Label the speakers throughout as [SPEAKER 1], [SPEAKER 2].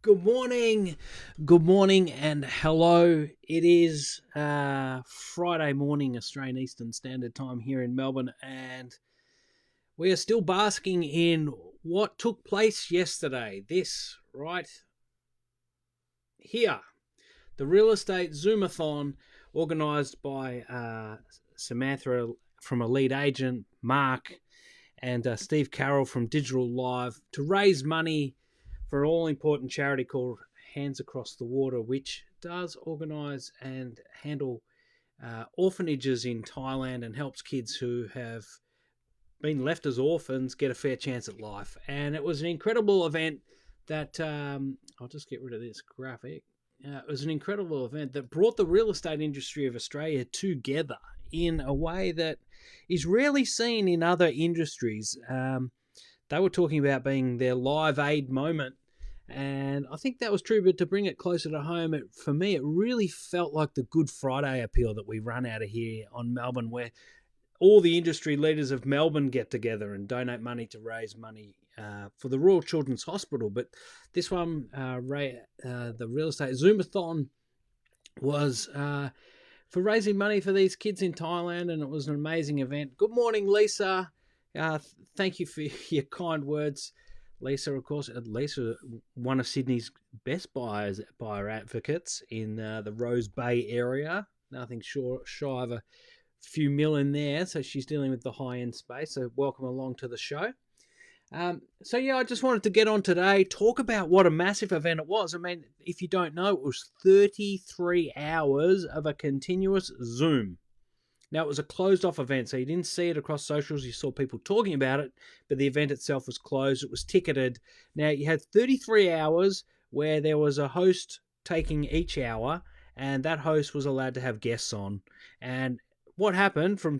[SPEAKER 1] Good morning, and hello. It is Friday morning, Australian Eastern Standard Time here in Melbourne, and we are still basking in what took place yesterday. This right here, the real estate Zoomathon, organised by Samantha from a lead agent, Mark, and Steve Carroll from Digital Live to raise money for an all-important charity called Hands Across the Water, which does organise and handle orphanages in Thailand and helps kids who have been left as orphans get a fair chance at life. And it was an incredible event that I'll just get rid of this graphic. It was an incredible event that brought the real estate industry of Australia together in a way that is rarely seen in other industries. They were talking about being their live aid moment. And I think that was true, but to bring it closer to home, for me, it really felt like the Good Friday appeal that we run out of here on Melbourne, where all the industry leaders of Melbourne get together and donate money to raise money for the Royal Children's Hospital. But this one, the real estate Zoomathon, was for raising money for these kids in Thailand, and it was an amazing event. Good morning, Lisa. Thank you for your kind words. Lisa, of course, Lisa, one of Sydney's best buyer advocates in the Rose Bay area. Nothing shy of a few mil in there, so she's dealing with the high-end space. So welcome along to the show. I just wanted to get on today, talk about what a massive event it was. I mean, if you don't know, it was 33 hours of a continuous Zoom. Now, it was a closed-off event, so you didn't see it across socials. You saw people talking about it, but the event itself was closed. It was ticketed. Now, you had 33 hours where there was a host taking each hour, and that host was allowed to have guests on. And what happened from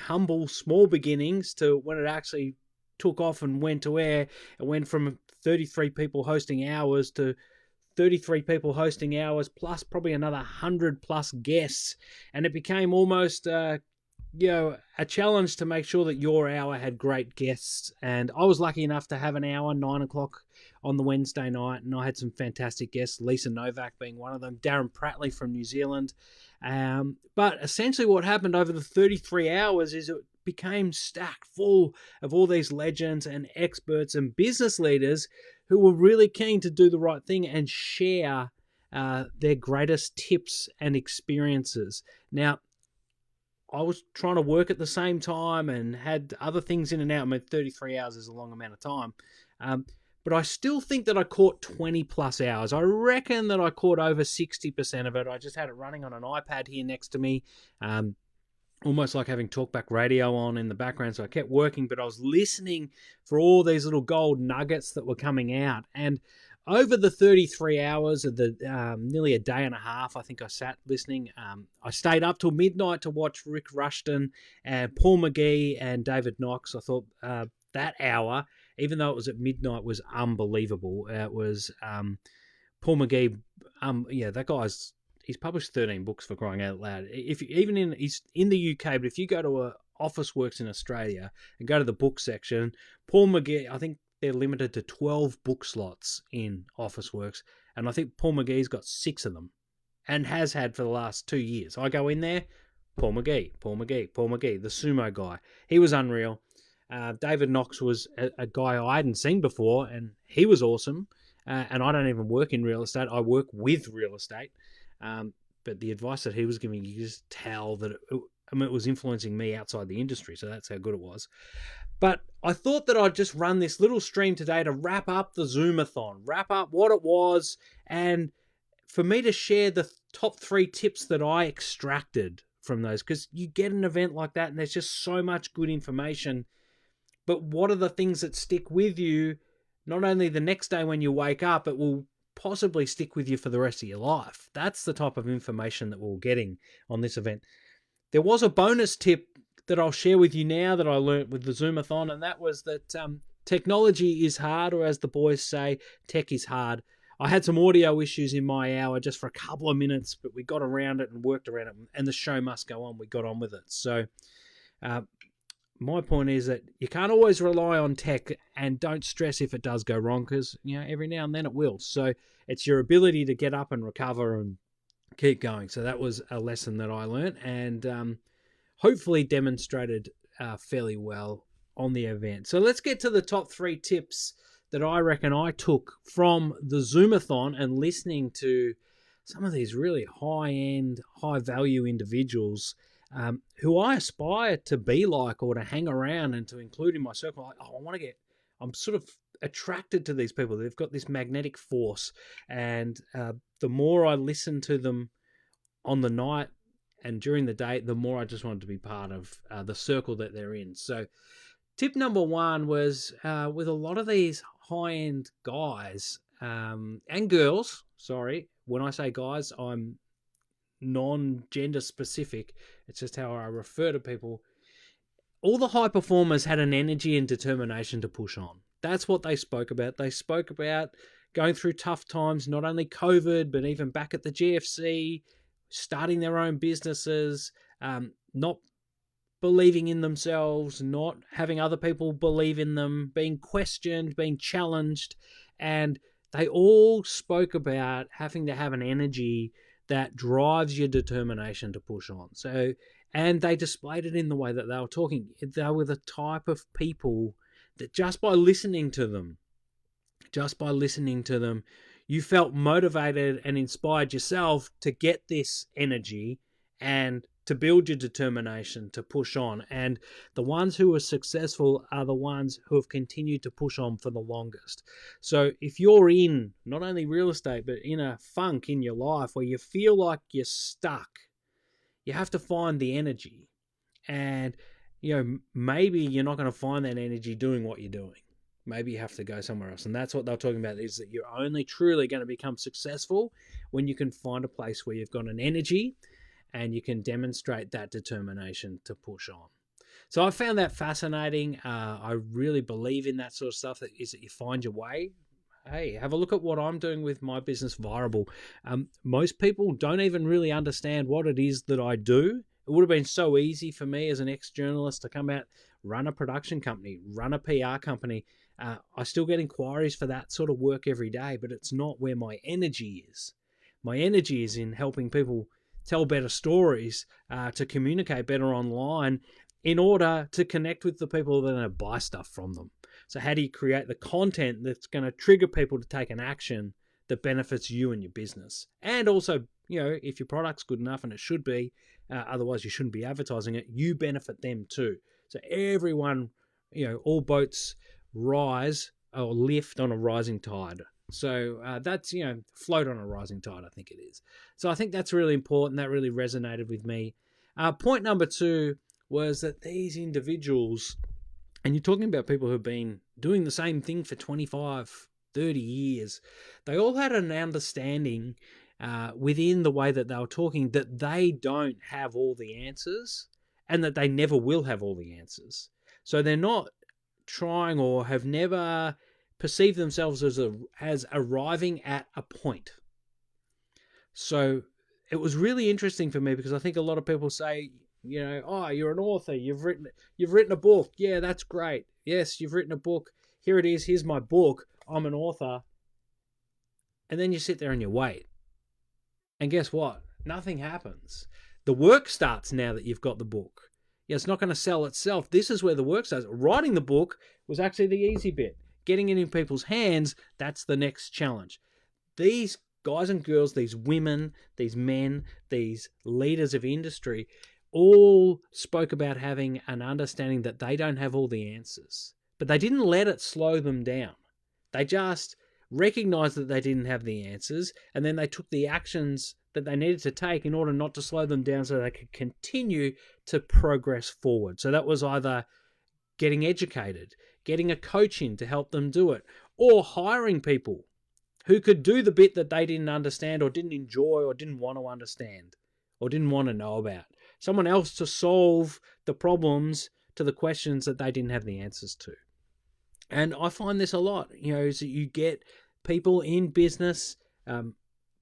[SPEAKER 1] humble, small beginnings to when it actually took off and went to air, it went from 33 people hosting hours to 33 people hosting hours plus probably another 100 plus guests, and it became almost a challenge to make sure that your hour had great guests. And I was lucky enough to have an hour, 9 o'clock on the Wednesday night, and I had some fantastic guests, Lisa Novak being one of them, Darren Pratley from New Zealand. But essentially what happened over the 33 hours is it became stacked full of all these legends and experts and business leaders who were really keen to do the right thing and share their greatest tips and experiences. Now, I was trying to work at the same time and had other things in and out. I mean, 33 hours is a long amount of time. But I still think that I caught 20 plus hours. I reckon that I caught over 60% of it. I just had it running on an iPad here next to me. Almost like having talkback radio on in the background. So I kept working, but I was listening for all these little gold nuggets that were coming out. And over the 33 hours of the nearly a day and a half, I think I sat listening. I stayed up till midnight to watch Rick Rushton and Paul McGee and David Knox. I thought that hour, even though it was at midnight, was unbelievable. It was Paul McGee. That guy's... He's published 13 books, for crying out loud. He's in the UK, but if you go to Officeworks in Australia and go to the book section, Paul McGee, I think they're limited to 12 book slots in Officeworks, and I think Paul McGee's got 6 of them, and has had for the last 2 years. I go in there, Paul McGee, the sumo guy. He was unreal. David Knox was a guy I hadn't seen before, and he was awesome. And I don't even work in real estate. I work with real estate. But the advice that he was giving, you just tell that it was influencing me outside the industry. So that's how good it was. But I thought that I'd just run this little stream today to wrap up the Zoomathon, wrap up what it was, and for me to share the top 3 tips that I extracted from those. Because you get an event like that and there's just so much good information. But what are the things that stick with you, not only the next day when you wake up, it will possibly stick with you for the rest of your life. That's the type of information that we're getting on this event. There was a bonus tip that I'll share with you now that I learnt with the Zoomathon, and that was that technology is hard, or as the boys say, tech is hard. I had some audio issues in my hour just for a couple of minutes, but we got around it and worked around it, and the show must go on. We got on with it. So my point is that you can't always rely on tech, and don't stress if it does go wrong, because every now and then it will. So it's your ability to get up and recover and keep going. So that was a lesson that I learned, and hopefully demonstrated fairly well on the event. So let's get to the top 3 tips that I reckon I took from the Zoomathon and listening to some of these really high-end, high-value individuals who I aspire to be like, or to hang around and to include in my circle. I'm sort of attracted to these people. They've got this magnetic force, and the more I listen to them on the night and during the day, the more I just wanted to be part of the circle that they're in. So tip number 1 was with a lot of these high-end guys and girls. Sorry, when I say guys, I'm non-gender specific. It's just how I refer to people. All the high performers had an energy and determination to push on. That's what they spoke about. They spoke about going through tough times, not only COVID, but even back at the GFC, starting their own businesses, not believing in themselves, not having other people believe in them, being questioned, being challenged. And they all spoke about having to have an energy that drives your determination to push on. So, and they displayed it in the way that they were talking. They were the type of people that just by listening to them, you felt motivated and inspired yourself to get this energy and to build your determination to push on. And the ones who are successful are the ones who have continued to push on for the longest. So if you're in not only real estate, but in a funk in your life where you feel like you're stuck, you have to find the energy. And, maybe you're not going to find that energy doing what you're doing. Maybe you have to go somewhere else. And that's what they're talking about, is that you're only truly going to become successful when you can find a place where you've got an energy and you can demonstrate that determination to push on. So I found that fascinating. I really believe in that sort of stuff, that is that you find your way. Hey, have a look at what I'm doing with my business, Viable. Most people don't even really understand what it is that I do. It would have been so easy for me as an ex-journalist to come out, run a production company, run a PR company. I still get inquiries for that sort of work every day, but it's not where my energy is. My energy is in helping people tell better stories, to communicate better online in order to connect with the people that are going to buy stuff from them. So how do you create the content that's going to trigger people to take an action that benefits you and your business? And also, if your product's good enough, and it should be, otherwise you shouldn't be advertising it, you benefit them too. So everyone, all boats rise or lift on a rising tide. So that's, float on a rising tide, I think it is. So I think that's really important. That really resonated with me. Point number 2 was that these individuals, and you're talking about people who've been doing the same thing for 25, 30 years, they all had an understanding within the way that they were talking that they don't have all the answers, and that they never will have all the answers. So they're not trying, or have never perceive themselves as arriving at a point. So it was really interesting for me, because I think a lot of people say, oh, you're an author, you've written a book. Yeah, that's great. Yes, you've written a book. Here it is. Here's my book. I'm an author. And then you sit there and you wait. And guess what? Nothing happens. The work starts now that you've got the book. Yeah, it's not going to sell itself. This is where the work starts. Writing the book was actually the easy bit. Getting it in people's hands, that's the next challenge. These guys and girls, these women, these men, these leaders of industry, all spoke about having an understanding that they don't have all the answers. But they didn't let it slow them down. They just recognized that they didn't have the answers, and then they took the actions that they needed to take in order not to slow them down, so they could continue to progress forward. So that was either getting educated, getting a coach in to help them do it, or hiring people who could do the bit that they didn't understand, or didn't enjoy, or didn't want to understand, or didn't want to know about. Someone else to solve the problems, to the questions that they didn't have the answers to. And I find this a lot, is that you get people in business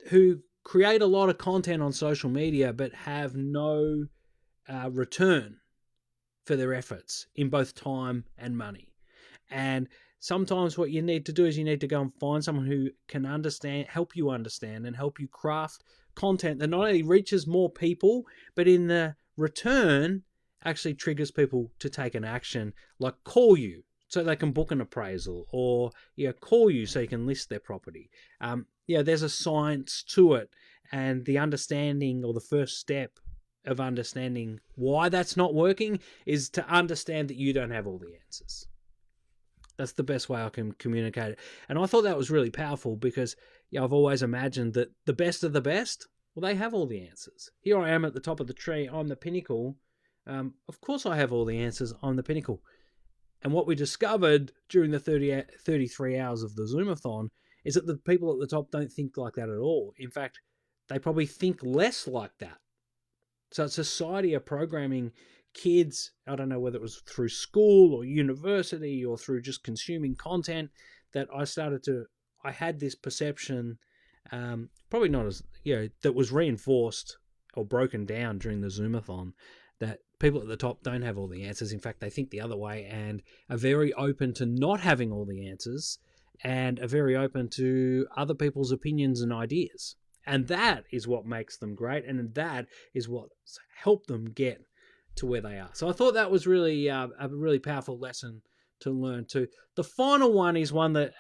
[SPEAKER 1] who create a lot of content on social media, but have no return for their efforts in both time and money. And sometimes what you need to do is you need to go and find someone who can help you understand and help you craft content that not only reaches more people, but in the return actually triggers people to take an action, like call you so they can book an appraisal, or call you so you can list their property. There's a science to it, and the understanding, or the first step of understanding why that's not working, is to understand that you don't have all the answers. That's the best way I can communicate it. And I thought that was really powerful because I've always imagined that the best of the best, well, they have all the answers. Here I am at the top of the tree. I'm the pinnacle. Of course I have all the answers. I'm the pinnacle. And what we discovered during the 33 hours of the Zoomathon is that the people at the top don't think like that at all. In fact, they probably think less like that. So society are programming kids, I don't know whether it was through school or university or through just consuming content, that I had this perception, probably not as, that was reinforced or broken down during the Zoomathon, that people at the top don't have all the answers. In fact, they think the other way and are very open to not having all the answers, and are very open to other people's opinions and ideas. And that is what makes them great, and that is what's helped them get to where they are. So I thought that was really a really powerful lesson to learn too. The final one is one that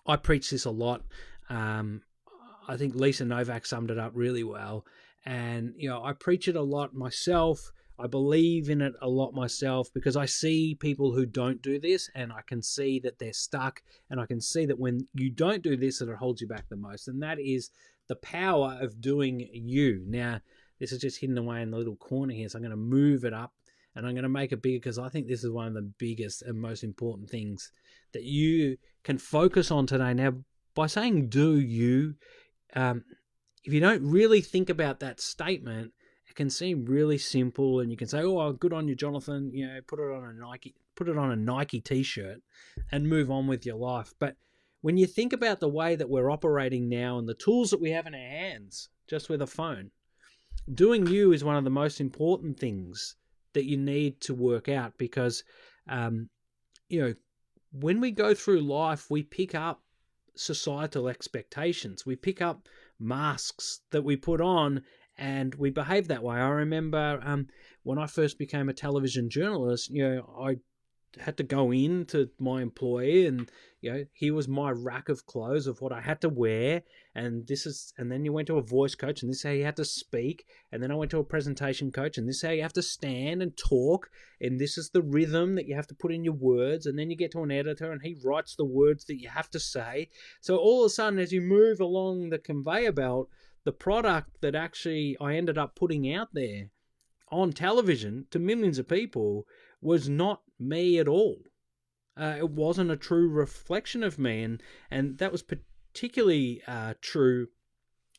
[SPEAKER 1] I preach this a lot. I think Lisa Novak summed it up really well. And, I preach it a lot myself. I believe in it a lot myself because I see people who don't do this, and I can see that they're stuck, and I can see that when you don't do this, that it holds you back the most. And that is the power of doing you. Now, this is just hidden away in the little corner here, so I'm going to move it up and I'm going to make it bigger because I think this is one of the biggest and most important things that you can focus on today. Now, by saying do you, if you don't really think about that statement, it can seem really simple, and you can say, "Oh, good on you, Jonathan. Put it on a Nike t-shirt, and move on with your life." But when you think about the way that we're operating now and the tools that we have in our hands, just with a phone, doing you is one of the most important things that you need to work out, because, when we go through life, we pick up societal expectations. We pick up masks that we put on, and we behave that way. I remember when I first became a television journalist, I had to go in to my employer, and here was my rack of clothes of what I had to wear, and then you went to a voice coach, and this is how you had to speak, and then I went to a presentation coach, and this is how you have to stand and talk, and this is the rhythm that you have to put in your words, and then you get to an editor, and he writes the words that you have to say. So all of a sudden, as you move along the conveyor belt, the product that actually I ended up putting out there on television to millions of people was not me at all. It wasn't a true reflection of me, and that was particularly true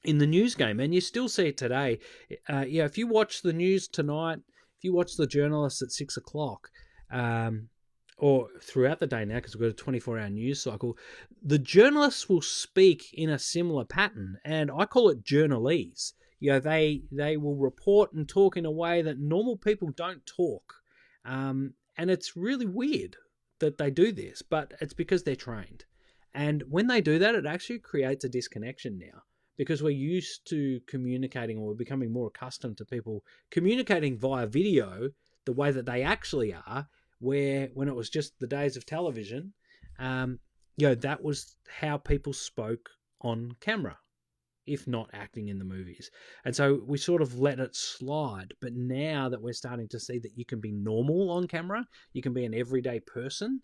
[SPEAKER 1] in the news game, and you still see it today. If you watch the news tonight, if you watch the journalists at 6 o'clock, or throughout the day now, because we've got a 24-hour news cycle, the journalists will speak in a similar pattern, and I call it journalese. They will report and talk in a way that normal people don't talk. And it's really weird that they do this, but it's because they're trained. And when they do that, it actually creates a disconnection now, because we're used to communicating, or we're becoming more accustomed to people communicating via video the way that they actually are, where when it was just the days of television, that was how people spoke on camera, if not acting in the movies. And so we sort of let it slide. But now that we're starting to see that you can be normal on camera, you can be an everyday person,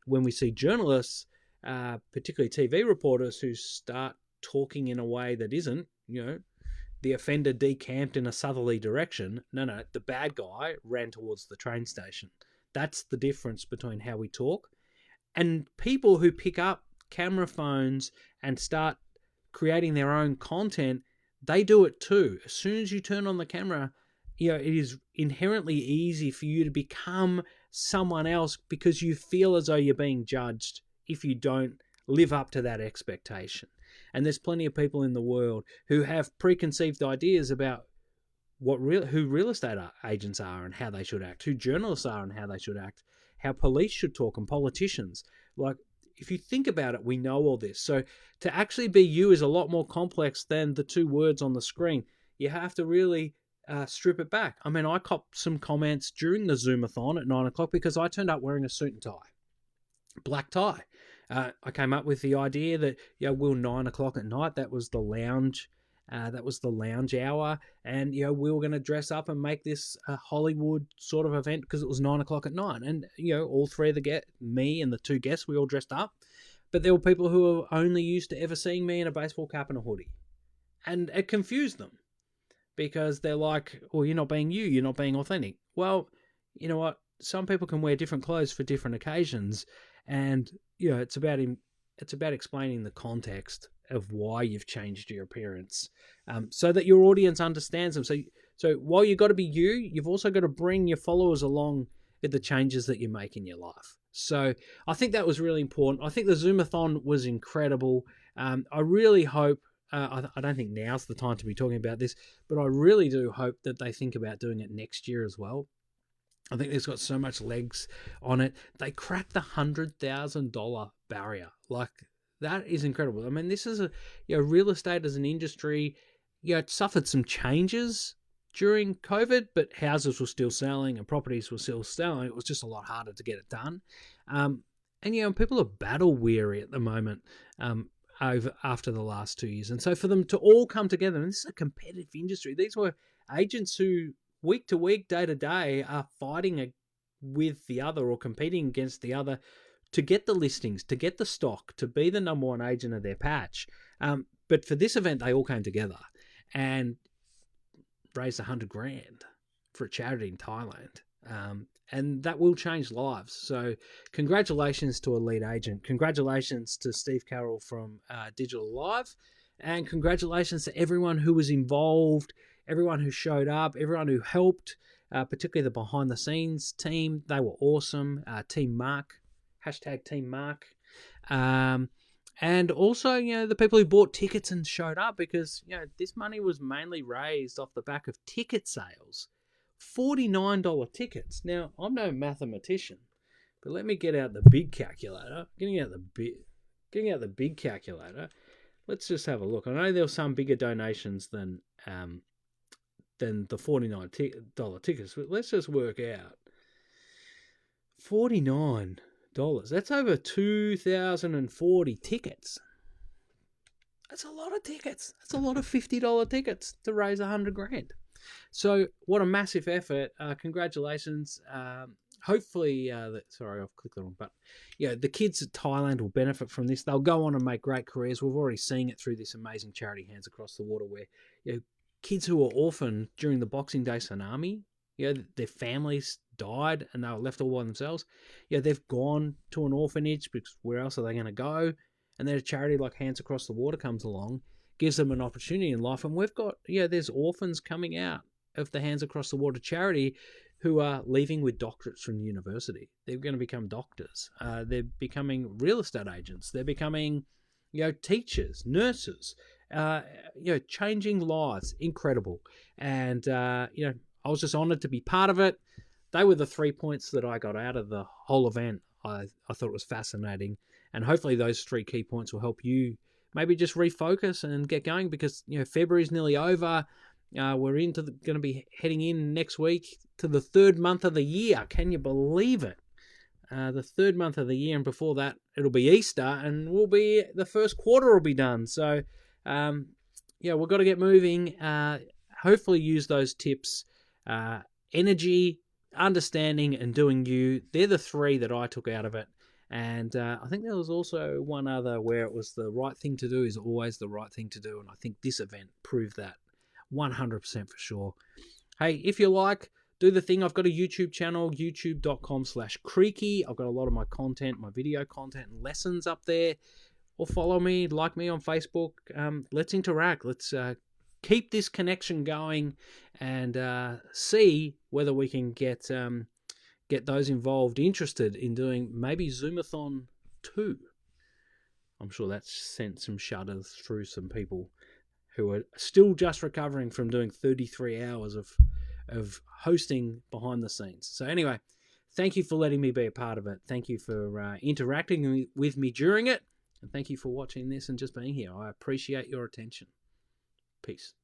[SPEAKER 1] when we see journalists, particularly TV reporters, who start talking in a way that isn't, the offender decamped in a southerly direction. No, the bad guy ran towards the train station. That's the difference between how we talk. And people who pick up camera phones and start creating their own content, they do it too. As soon as you turn on the camera, it is inherently easy for you to become someone else, because you feel as though you're being judged if you don't live up to that expectation. And there's plenty of people in the world who have preconceived ideas about who real estate agents are and how they should act, who journalists are and how they should act, how police should talk and politicians. Like, if you think about it, we know all this. So to actually be you is a lot more complex than the two words on the screen. You have to really strip it back. I mean, I copped some comments during the Zoomathon at 9 o'clock because I turned up wearing a suit and tie, black tie. I came up with the idea that, we're 9 o'clock at night. That was the lounge. That was the lounge hour, and we were going to dress up and make this a Hollywood sort of event because it was 9 o'clock at night. And all three of me and the two guests, we all dressed up, but there were people who were only used to ever seeing me in a baseball cap and a hoodie, and it confused them because they're like, "Well, you're not being you. You're not being authentic." Well, you know what? Some people can wear different clothes for different occasions, and it's about explaining the context of why you've changed your appearance, so that your audience understands them. So while you've got to be you, you've also got to bring your followers along with the changes that you make in your life. So I think that was really important. I think the Zoomathon was incredible. I really hope, I don't think now's the time to be talking about this, but I really do hope that they think about doing it next year as well. I think it's got so much legs on it. They cracked the $100,000 barrier. Like, that is incredible. I mean, this is real estate as an industry, it suffered some changes during COVID, but houses were still selling and properties were still selling. It was just a lot harder to get it done. And people are battle weary at the moment, after the last 2 years. And so for them to all come together, and this is a competitive industry, these were agents who week to week, day to day, are fighting with the other or competing against the other to get the listings, to get the stock, to be the number one agent of their patch. But for this event, they all came together and raised $100,000 for a charity in Thailand. And that will change lives. So congratulations to Elite Agent. Congratulations to Steve Carroll from Digital Live. And congratulations to everyone who was involved, everyone who showed up, everyone who helped, particularly the behind-the-scenes team. They were awesome. Team Mark, hashtag Team Mark. And also, the people who bought tickets and showed up, because, this money was mainly raised off the back of ticket sales. $49 tickets. Now, I'm no mathematician, but let me get out the big calculator. Getting out the big calculator. Let's just have a look. I know there were some bigger donations than the $49 tickets, but let's just work out. $49. That's over 2,040 tickets. That's a lot of tickets. That's a lot of $50 tickets to raise $100,000. So what a massive effort. Congratulations. Hopefully, sorry, I've clicked the wrong button. The kids at Thailand will benefit from this. They'll go on and make great careers. We've already seen it through this amazing charity, Hands Across the Water, where kids who were orphaned during the Boxing Day tsunami, their families died and they were left all by themselves. They've gone to an orphanage because where else are they going to go? And then a charity like Hands Across the Water comes along, gives them an opportunity in life. And we've got, there's orphans coming out of the Hands Across the Water charity who are leaving with doctorates from the university. They're going to become doctors. They're becoming real estate agents. They're becoming, teachers, nurses, changing lives. Incredible. And, I was just honored to be part of it. They were the 3 points that I got out of the whole event. I thought it was fascinating. And hopefully those 3 key points will help you maybe just refocus and get going, because, February's nearly over. We're going to be heading in next week to the 3rd month of the year. Can you believe it? The 3rd month of the year, and before that, it'll be Easter, and the first quarter will be done. So, we've got to get moving. Hopefully use those tips. Energy, understanding, and doing you. They're the 3 that I took out of it. And I think there was also one other where it was the right thing to do is always the right thing to do. And I think this event proved that 100% for sure. Hey, if you like, do the thing. I've got a YouTube channel, youtube.com/creaky. I've got a lot of my content, my video content and lessons up there. Or follow me, like me on Facebook. Let's interact. Let's keep this connection going and see whether we can get those involved interested in doing maybe Zoomathon 2. I'm sure that's sent some shudders through some people who are still just recovering from doing 33 hours of hosting behind the scenes. So anyway, thank you for letting me be a part of it. Thank you for interacting with me during it. And thank you for watching this and just being here. I appreciate your attention. Peace.